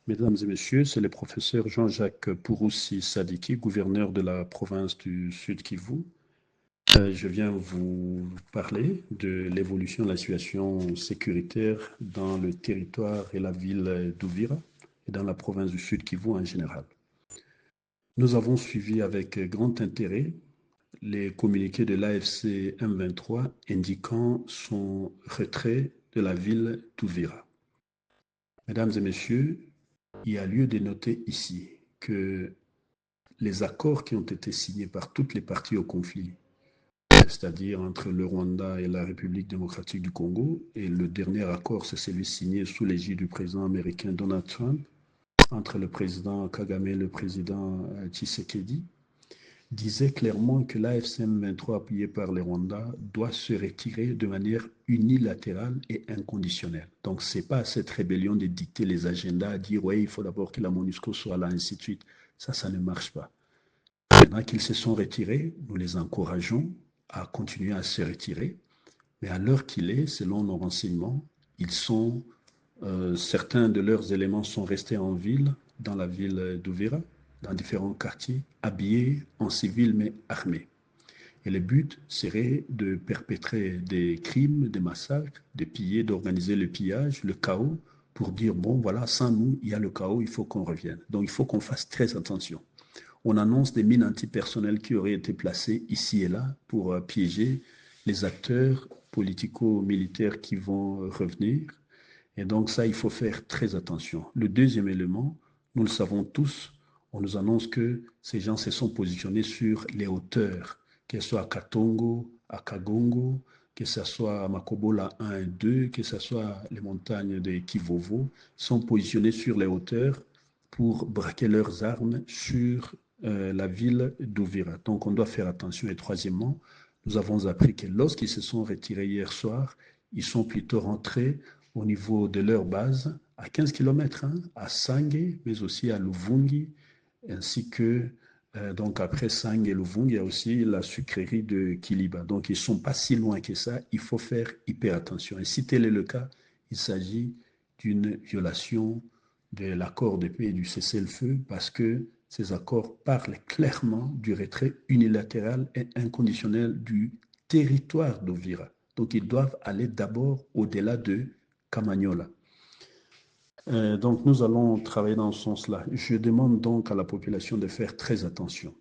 Mesdames et messieurs, c'est le professeur Jean-Jacques Pouroussi Sadiki, gouverneur de la province du Sud Kivu. Je viens vous parler de l'évolution de la situation sécuritaire dans le territoire et la ville d'Ouvira et dans la province du Sud Kivu en général. Nous avons suivi avec grand intérêt les communiqués de l'AFC M23 indiquant son retrait de la ville d'Ouvira. Mesdames et messieurs, il y a lieu de noter ici que les accords qui ont été signés par toutes les parties au conflit, c'est-à-dire entre le Rwanda et la République démocratique du Congo, et le dernier accord, c'est celui signé sous l'égide du président américain Donald Trump, entre le président Kagame et le président Tshisekedi, disait clairement que l'AFCM 23 appuyé par le Rwanda doit se retirer de manière unilatérale et inconditionnelle. Donc, ce n'est pas à cette rébellion de dicter les agendas, à dire, oui, il faut d'abord que la MONUSCO soit là, ainsi de suite. Ça ne marche pas. Maintenant qu'ils se sont retirés, nous les encourageons à continuer à se retirer. Mais à l'heure qu'il est, selon nos renseignements, certains de leurs éléments sont restés en ville, dans la ville d'Ouvira, dans différents quartiers, habillés en civil mais armés. Et le but serait de perpétrer des crimes, des massacres, de piller, d'organiser le pillage, le chaos, pour dire, bon, voilà, sans nous, il y a le chaos, il faut qu'on revienne. Donc, il faut qu'on fasse très attention. On annonce des mines antipersonnelles qui auraient été placées ici et là pour piéger les acteurs politico-militaires qui vont revenir. Et donc ça, il faut faire très attention. Le deuxième élément, nous le savons tous, on nous annonce que ces gens se sont positionnés sur les hauteurs, que ce soit à Katongo, à Kagongo, que ce soit à Makobola 1 et 2, que ce soit les montagnes de Kivovo, sont positionnés sur les hauteurs pour braquer leurs armes sur la ville d'Ouvira. Donc on doit faire attention. Et troisièmement, nous avons appris que lorsqu'ils se sont retirés hier soir, ils sont plutôt rentrés au niveau de leur base à 15 km, à Sange, mais aussi à Luvungi, ainsi que donc après Sange et Luvungi, il y a aussi la sucrerie de Kiliba. Donc ils ne sont pas si loin que ça, il faut faire hyper attention. Et si tel est le cas, il s'agit d'une violation de l'accord de paix et du cessez-le-feu parce que ces accords parlent clairement du retrait unilatéral et inconditionnel du territoire d'Ovira. Donc ils doivent aller d'abord au-delà de Camagnola. Donc nous allons travailler dans ce sens-là. Je demande donc à la population de faire très attention.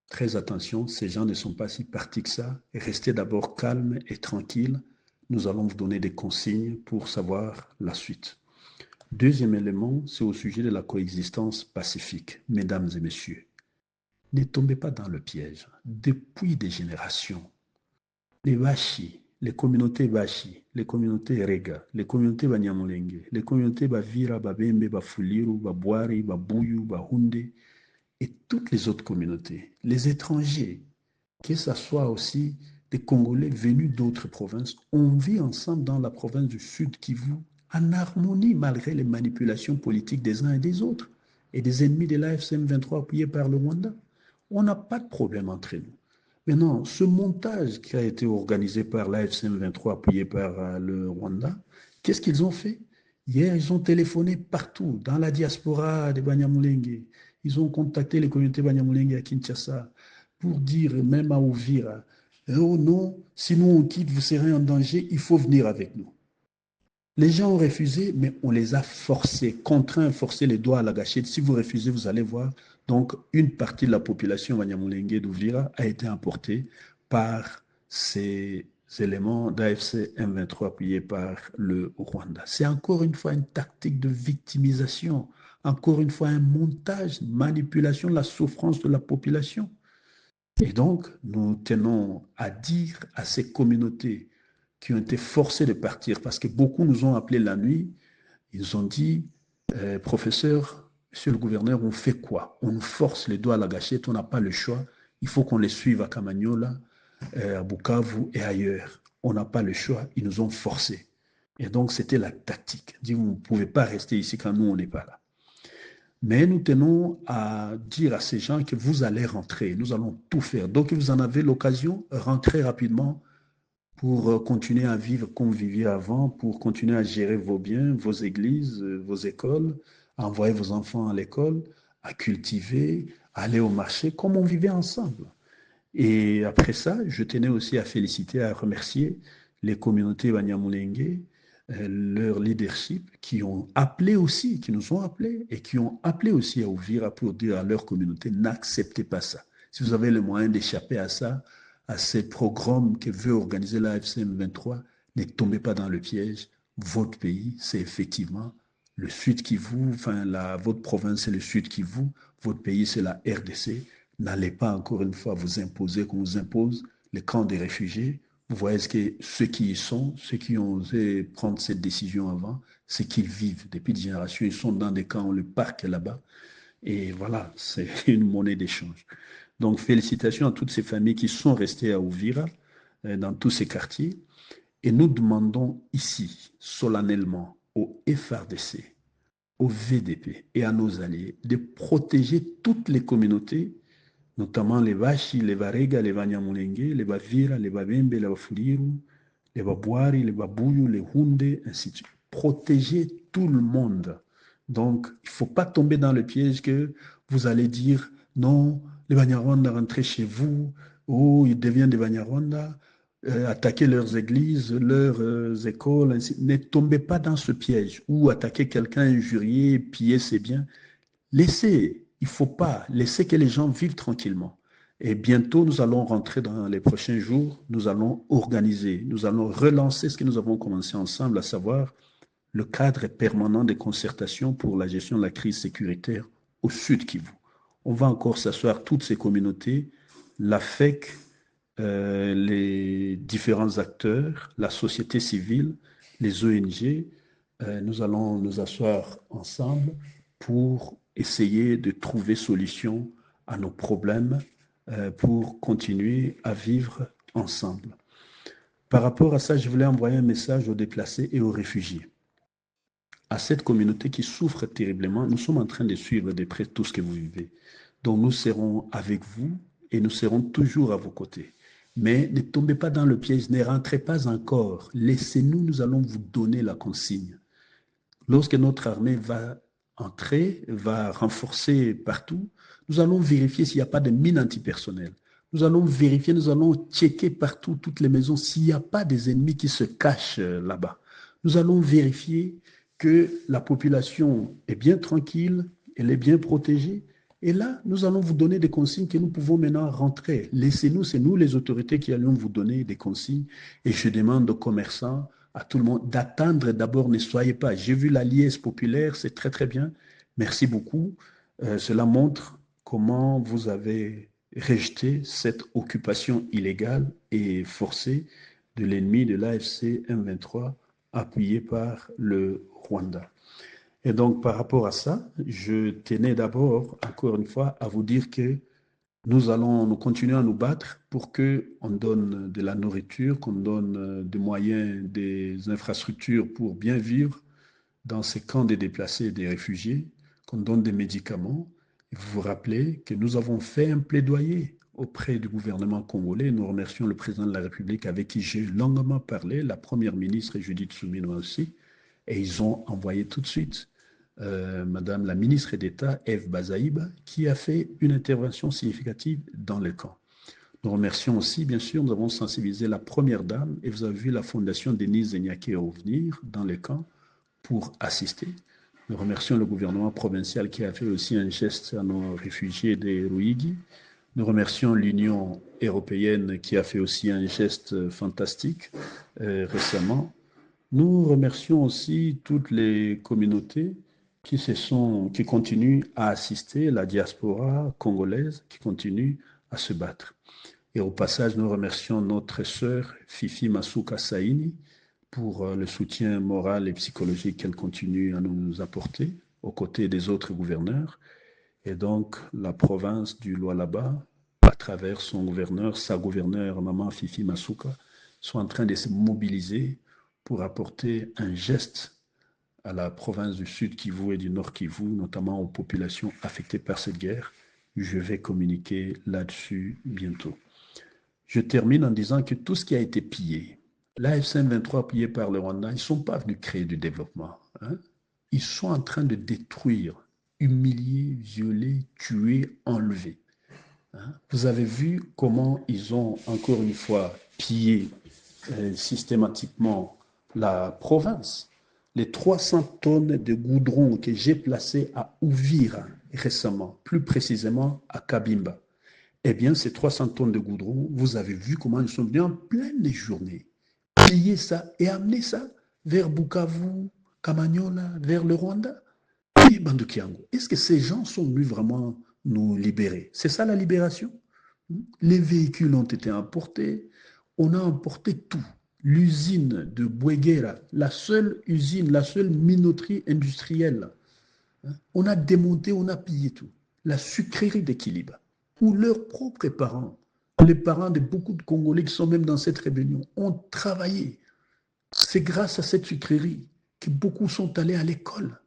Très attention, ces gens ne sont pas si partis que ça. Restez d'abord calmes et tranquilles. Nous allons vous donner des consignes pour savoir la suite. Deuxième élément, c'est au sujet de la coexistence pacifique. Mesdames et messieurs, ne tombez pas dans le piège. Depuis des générations, les Bashi, les communautés Bashi, les communautés Rega, les communautés Banyamulenge, les communautés Bavira, Babembe, Bafuliru, Babwari, Babuyu, Bahunde et toutes les autres communautés, les étrangers, que ce soit aussi des Congolais venus d'autres provinces, on vit ensemble dans la province du Sud Kivu en harmonie malgré les manipulations politiques des uns et des autres et des ennemis de l'AFCM 23 appuyés par le Rwanda. On n'a pas de problème entre nous. Maintenant, ce montage qui a été organisé par l'AFCM 23 appuyé par le Rwanda, qu'est-ce qu'ils ont fait? Hier, ils ont téléphoné partout, dans la diaspora des Banyamulenge. Ils ont contacté les communautés Banyamulenge à Kinshasa pour dire, même à Ouvira, oh non, si nous on quitte, vous serez en danger, il faut venir avec nous. Les gens ont refusé, mais on les a forcés, contraints, forcés les doigts à la gâchette. Si vous refusez, vous allez voir. Donc, une partie de la population Banyamulenge d'Ouvira a été emportée par ces éléments d'AFC M23 appuyés par le Rwanda. C'est encore une fois une tactique de victimisation, encore une fois un montage, une manipulation de la souffrance de la population. Et donc, nous tenons à dire à ces communautés qui ont été forcés de partir, parce que beaucoup nous ont appelés la nuit, ils ont dit, professeur, monsieur le gouverneur, on fait quoi? On nous force les doigts à la gâchette, on n'a pas le choix, il faut qu'on les suive à Camagnola, à Bukavu et ailleurs. On n'a pas le choix, ils nous ont forcés. Et donc, c'était la tactique. Dit, vous ne pouvez pas rester ici quand nous, on n'est pas là. Mais nous tenons à dire à ces gens que vous allez rentrer, nous allons tout faire. Donc, vous en avez l'occasion, rentrez rapidement pour continuer à vivre comme vous viviez avant, pour continuer à gérer vos biens, vos églises, vos écoles, à envoyer vos enfants à l'école, à cultiver, à aller au marché, comme on vivait ensemble. Et après ça, je tenais aussi à féliciter, à remercier les communautés Banyamulenge, leur leadership, qui ont appelé aussi, qui nous ont appelés et qui ont appelé aussi à Ouvira pour dire à leur communauté, n'acceptez pas ça. Si vous avez le moyen d'échapper à ça, à ces programmes que veut organiser la FCM 23, ne tombez pas dans le piège. Votre pays, c'est effectivement le Sud Kivu, enfin, votre province, c'est le Sud Kivu, votre pays, c'est la RDC. N'allez pas encore une fois vous imposer qu'on vous impose les camps des réfugiés. Vous voyez ce que ceux qui y sont, ceux qui ont osé prendre cette décision avant, c'est qu'ils vivent depuis des générations. Ils sont dans des camps, le parc est là-bas. Et voilà, c'est une monnaie d'échange. Donc, félicitations à toutes ces familles qui sont restées à Ouvira, dans tous ces quartiers. Et nous demandons ici, solennellement, au FRDC, au VDP et à nos alliés de protéger toutes les communautés, notamment les Vachi, les Varega, les Vanyamulenge, les Bavira, les Babembe, les Bafuriru, les Babouari, les Babouyu, les Hunde, ainsi de suite. Protéger tout le monde. Donc, il ne faut pas tomber dans le piège que vous allez dire non, les Banyarwanda rentrez chez vous, ou ils deviennent des Banyarwanda, attaquer leurs églises, leurs écoles, ainsi. Ne tombez pas dans ce piège ou attaquer quelqu'un, injurier, piller ses biens. Laissez, il ne faut pas, laisser que les gens vivent tranquillement. Et bientôt, nous allons rentrer dans les prochains jours, nous allons organiser, nous allons relancer ce que nous avons commencé ensemble, à savoir le cadre permanent de concertation pour la gestion de la crise sécuritaire au Sud Kivu. On va encore s'asseoir, toutes ces communautés, la FEC, les différents acteurs, la société civile, les ONG, nous allons nous asseoir ensemble pour essayer de trouver solution à nos problèmes, pour continuer à vivre ensemble. Par rapport à ça, je voulais envoyer un message aux déplacés et aux réfugiés. À cette communauté qui souffre terriblement, nous sommes en train de suivre de près tout ce que vous vivez. Donc nous serons avec vous et nous serons toujours à vos côtés. Mais ne tombez pas dans le piège, ne rentrez pas encore. Laissez-nous, nous allons vous donner la consigne. Lorsque notre armée va entrer, va renforcer partout, nous allons vérifier s'il n'y a pas de mines antipersonnelles. Nous allons vérifier, nous allons checker partout, toutes les maisons, s'il n'y a pas des ennemis qui se cachent là-bas. Nous allons vérifier que la population est bien tranquille, elle est bien protégée. Et là, nous allons vous donner des consignes que nous pouvons maintenant rentrer. Laissez-nous, c'est nous les autorités qui allons vous donner des consignes. Et je demande aux commerçants, à tout le monde, d'attendre d'abord, ne soyez pas. J'ai vu la liesse populaire, c'est très très bien. Merci beaucoup. Cela montre comment vous avez rejeté cette occupation illégale et forcée de l'ennemi de l'AFC M23, appuyé par le Rwanda. Et donc, par rapport à ça, je tenais d'abord, encore une fois, à vous dire que nous continuons à nous battre pour qu'on donne de la nourriture, qu'on donne des moyens, des infrastructures pour bien vivre dans ces camps des déplacés et des réfugiés, qu'on donne des médicaments. Et vous vous rappelez que nous avons fait un plaidoyer auprès du gouvernement congolais. Nous remercions le président de la République avec qui j'ai longuement parlé, la première ministre Judith Suminwa aussi, et ils ont envoyé tout de suite Madame la ministre d'État, Eve Bazaïba, qui a fait une intervention significative dans le camp. Nous remercions aussi, bien sûr, nous avons sensibilisé la première dame, et vous avez vu la fondation Denise Zenyake venir dans les camps pour assister. Nous remercions le gouvernement provincial qui a fait aussi un geste à nos réfugiés des Ruigi. Nous remercions l'Union européenne qui a fait aussi un geste fantastique récemment. Nous remercions aussi toutes les communautés qui continuent à assister, la diaspora congolaise qui continue à se battre. Et au passage, nous remercions notre sœur Fifi Masuka Saini pour le soutien moral et psychologique qu'elle continue à nous apporter aux côtés des autres gouverneurs. Et donc, la province du Lualaba, à travers son gouverneur, sa gouverneure, Maman Fifi Masuka, sont en train de se mobiliser pour apporter un geste à la province du Sud Kivu et du Nord Kivu, notamment aux populations affectées par cette guerre. Je vais communiquer là-dessus bientôt. Je termine en disant que tout ce qui a été pillé, l'AFC M23 pillé par le Rwanda, ils ne sont pas venus créer du développement. Hein? ils sont en train de détruire, humilier, violer, tuer, enlever. Hein? Vous avez vu comment ils ont, encore une fois, pillé systématiquement la province. Les 300 tonnes de goudron que j'ai placées à Ouvira récemment, plus précisément à Kabimba, eh bien, ces 300 tonnes de goudron, vous avez vu comment ils sont venus en pleine journée piller ça et amener ça vers Bukavu, Kamanyola, vers le Rwanda. Et Bandukiango, est-ce que ces gens sont venus vraiment nous libérer? C'est ça la libération? Les véhicules ont été emportés, on a emporté tout. L'usine de Bouéguera, la seule usine, la seule minoterie industrielle, on a démonté, on a pillé tout. La sucrerie d'Équilibre, où leurs propres parents, les parents de beaucoup de Congolais qui sont même dans cette rébellion, ont travaillé. C'est grâce à cette sucrerie que beaucoup sont allés à l'école,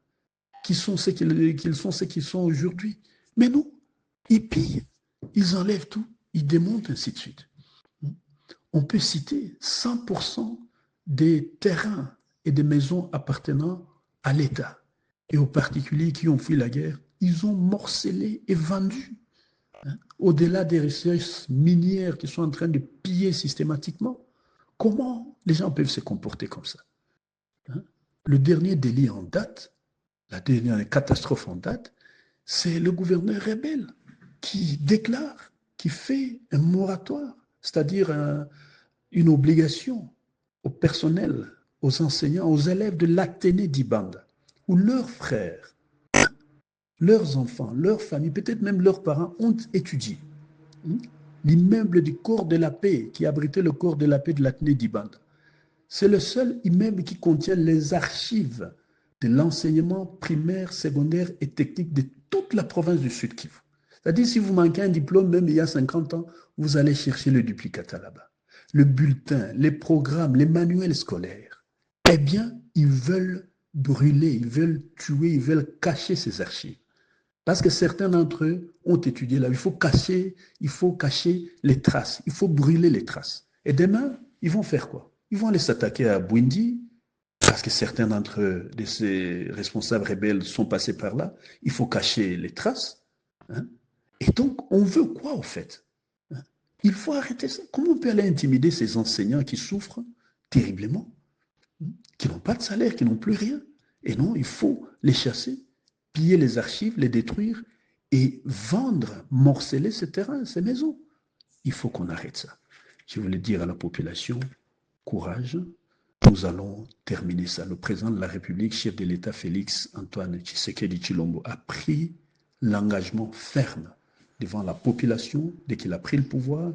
qui sont ce qu'ils sont, ce qu'ils sont aujourd'hui. Mais non, ils pillent, ils enlèvent tout, ils démontent, ainsi de suite. On peut citer 100% des terrains et des maisons appartenant à l'État et aux particuliers qui ont fui la guerre, ils ont morcelé et vendu. Au-delà des recherches minières qui sont en train de piller systématiquement, comment les gens peuvent se comporter comme ça? Le dernier délit en date, la dernière catastrophe en date, c'est le gouverneur rebelle qui déclare, qui fait un moratoire, c'est-à-dire une obligation au personnel, aux enseignants, aux élèves de l'Athénée d'Ibanda, où leurs frères, leurs enfants, leurs familles, peut-être même leurs parents ont étudié. L'immeuble du corps de la paix qui abritait le corps de la paix de l'Athénée d'Ibanda. C'est le seul immeuble qui contient les archives de l'enseignement primaire, secondaire et technique de toute la province du Sud Kivu. C'est-à-dire, si vous manquez un diplôme, même il y a 50 ans, vous allez chercher le duplicata là-bas. Le bulletin, les programmes, les manuels scolaires. Eh bien, ils veulent brûler, ils veulent tuer, ils veulent cacher ces archives. Parce que certains d'entre eux ont étudié là. Il faut cacher les traces, il faut brûler les traces. Et demain, ils vont faire quoi? Ils vont aller s'attaquer à Bwindi, parce que certains d'entre eux, de ces responsables rebelles, sont passés par là. Il faut cacher les traces. Hein? Et donc, on veut quoi, au fait? Hein? Il faut arrêter ça. Comment on peut aller intimider ces enseignants qui souffrent terriblement, qui n'ont pas de salaire, qui n'ont plus rien? Et non, il faut les chasser, piller les archives, les détruire et vendre, morceler ces terrains, ces maisons. Il faut qu'on arrête ça. Je voulais dire à la population, courage, nous allons terminer ça. Le président de la République, chef de l'État Félix Antoine Tshisekedi Tshilombo, a pris l'engagement ferme devant la population dès qu'il a pris le pouvoir.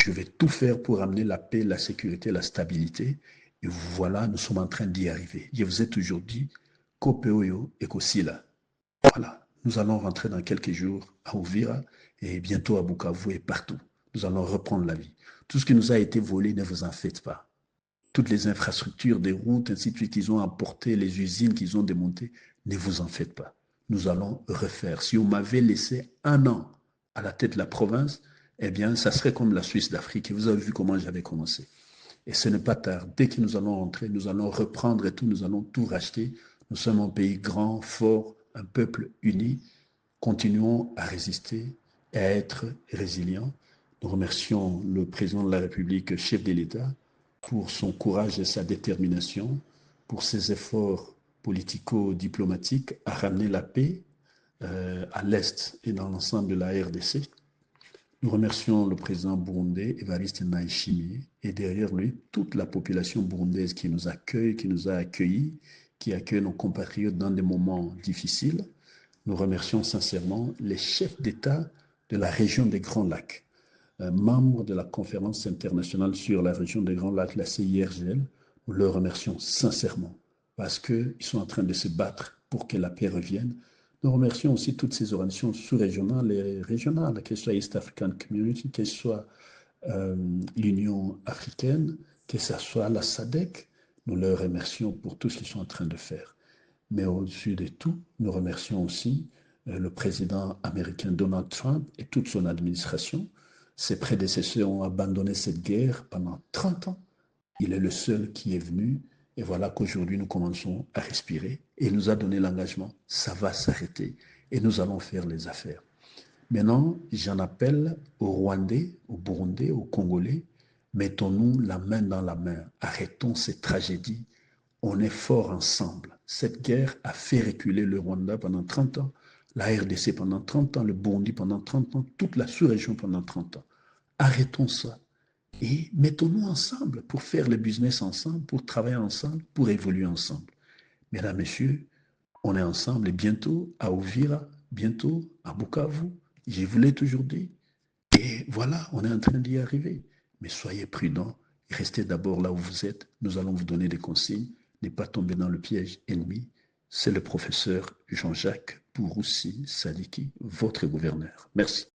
Je vais tout faire pour amener la paix, la sécurité, la stabilité. Et voilà, nous sommes en train d'y arriver. Je vous ai toujours dit, Kopeoyo et Kosila. Voilà, nous allons rentrer dans quelques jours à Ouvira et bientôt à Bukavu et partout. Nous allons reprendre la vie. Tout ce qui nous a été volé, ne vous en faites pas. Toutes les infrastructures, des routes, ainsi de suite, qu'ils ont apportées, les usines qu'ils ont démontées, ne vous en faites pas. Nous allons refaire. Si on m'avait laissé 1 an à la tête de la province, eh bien, ça serait comme la Suisse d'Afrique. Et vous avez vu comment j'avais commencé. Et ce n'est pas tard. Dès que nous allons rentrer, nous allons reprendre et tout, nous allons tout racheter. Nous sommes un pays grand, fort, un peuple uni. Continuons à résister et à être résilients. Nous remercions le président de la République, chef de l'État, pour son courage et sa détermination, pour ses efforts politico-diplomatiques à ramener la paix à l'Est et dans l'ensemble de la RDC. Nous remercions le président burundais, Évariste Ndayishimiye, et derrière lui, toute la population burundaise qui nous accueille, qui nous a accueillis, qui accueille nos compatriotes dans des moments difficiles. Nous remercions sincèrement les chefs d'État de la région des Grands Lacs, membres de la conférence internationale sur la région des Grands Lacs, la CIRGL. Nous leur remercions sincèrement parce qu'ils sont en train de se battre pour que la paix revienne. Nous remercions aussi toutes ces organisations sous-régionales et régionales, que ce soit East African Community, que ce soit l'Union africaine, que ce soit la SADC. Nous leur remercions pour tout ce qu'ils sont en train de faire. Mais au-dessus de tout, nous remercions aussi le président américain Donald Trump et toute son administration. Ses prédécesseurs ont abandonné cette guerre pendant 30 ans. Il est le seul qui est venu Et voilà qu'aujourd'hui, nous commençons à respirer et il nous a donné l'engagement, ça va s'arrêter et nous allons faire les affaires. Maintenant, j'en appelle aux Rwandais, aux Burundais, aux Congolais, mettons-nous la main dans la main, arrêtons ces tragédies, on est fort ensemble. Cette guerre a fait reculer le Rwanda pendant 30 ans, la RDC pendant 30 ans, le Burundi pendant 30 ans, toute la sous-région pendant 30 ans. Arrêtons ça et mettons-nous ensemble pour faire le business ensemble, pour travailler ensemble, pour évoluer ensemble. Mesdames, Messieurs, on est ensemble et bientôt à Uvira, bientôt à Bukavu. Je vous l'ai toujours dit. Et voilà, on est en train d'y arriver. Mais soyez prudents, restez d'abord là où vous êtes. Nous allons vous donner des consignes, ne pas tomber dans le piège ennemi. C'est le professeur Jean-Jacques Bouroussi Sadiki, votre gouverneur. Merci.